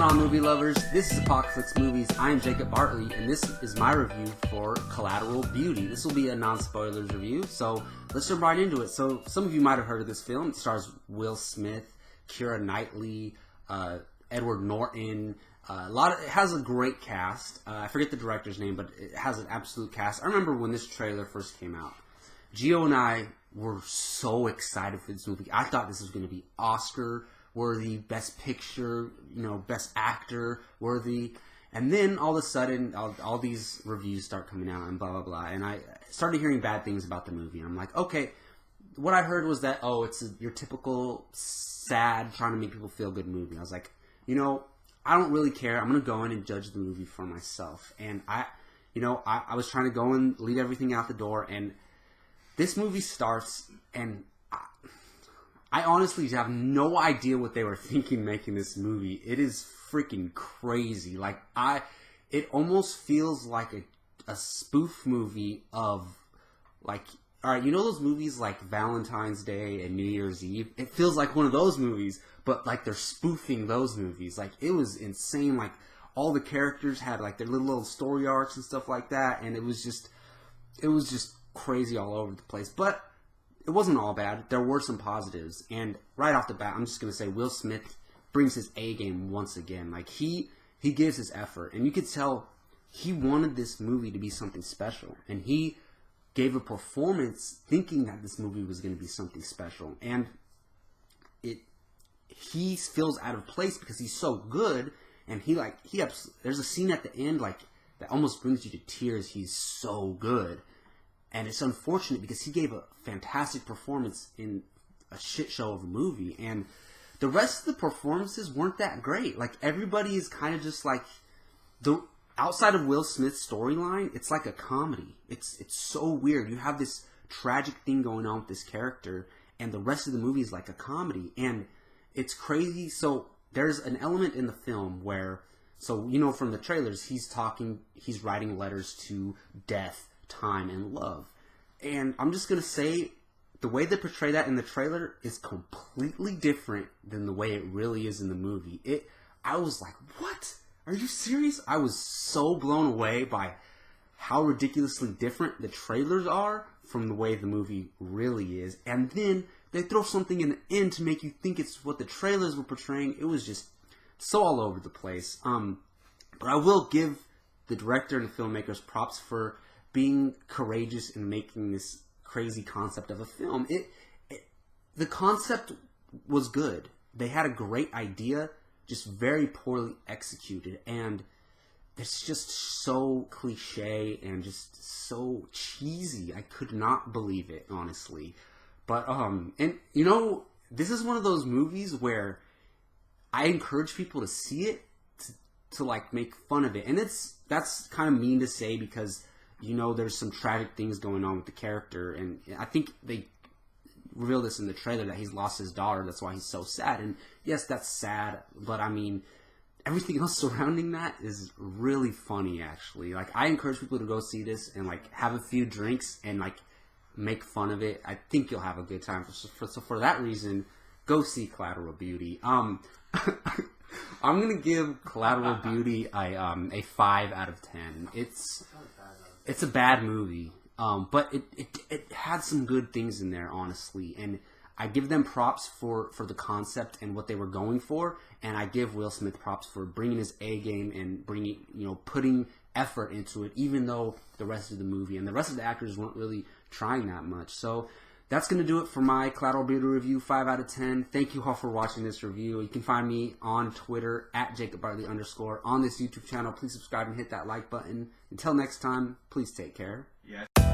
on, movie lovers? This is Apocalypse Movies. I am Jacob Bartley, and this is my review for Collateral Beauty. This will be a non-spoilers review, so let's jump right into it. So, some of you might have heard of this film. It stars Will Smith, Keira Knightley, Edward Norton. It has a great cast. I forget the director's name, but it has an absolute cast. I remember when this trailer first came out. Gio and I were so excited for this movie. I thought this was going to be Oscar worthy, Best Picture, Best Actor worthy. And then all of a sudden, all these reviews start coming out and blah, blah, blah. And I started hearing bad things about the movie. I'm like, okay, what I heard was that, it's your typical sad, trying to make people feel good movie. I was like, I don't really care. I'm going to go in and judge the movie for myself. And I was trying to go and leave everything out the door. And this movie starts, and I honestly have no idea what they were thinking making this movie. It is freaking crazy. It almost feels like a spoof movie of, alright, those movies like Valentine's Day and New Year's Eve? It feels like one of those movies, but they're spoofing those movies. It was insane. All the characters had their little story arcs and stuff like that, and it was just crazy all over the place. But it wasn't all bad. There were some positives. And right off the bat, I'm just going to say Will Smith brings his A game once again. He gives his effort. And you could tell he wanted this movie to be something special. And he gave a performance thinking that this movie was going to be something special. And he feels out of place because he's so good. And there's a scene at the end that almost brings you to tears. He's so good. And it's unfortunate because he gave a fantastic performance in a shit show of a movie. And the rest of the performances weren't that great. Everybody is kind of just outside of Will Smith's storyline, it's like a comedy. It's so weird. You have this tragic thing going on with this character, and the rest of the movie is like a comedy. And it's crazy. So there's an element in the film where, from the trailers, he's writing letters to death, time, and love. And I'm just going to say, the way they portray that in the trailer is completely different than the way it really is in the movie. I was like, what? Are you serious? I was so blown away by how ridiculously different the trailers are from the way the movie really is. And then they throw something in the end to make you think it's what the trailers were portraying. It was just so all over the place. But I will give the director and the filmmakers props for being courageous in making this crazy concept of a film. The concept was good. They had a great idea, just very poorly executed, and it's just so cliche and just so cheesy. I could not believe it, honestly. But this is one of those movies where I encourage people to see it to make fun of it, and that's kind of mean to say because there's some tragic things going on with the character, and I think they reveal this in the trailer that he's lost his daughter. That's why he's so sad. And yes, that's sad, but everything else surrounding that is really funny, actually. I encourage people to go see this and have a few drinks and make fun of it. I think you'll have a good time. So for that reason, go see Collateral Beauty. I'm gonna give Collateral Beauty a 5 out of 10. It's a bad movie, but it had some good things in there, honestly, and I give them props for the concept and what they were going for, and I give Will Smith props for bringing his A game and putting effort into it, even though the rest of the movie and the rest of the actors weren't really trying that much. So that's going to do it for my Collateral Beauty review, 5 out of 10. Thank you all for watching this review. You can find me on Twitter, @JacobBartley_. On this YouTube channel, please subscribe and hit that like button. Until next time, please take care. Yeah.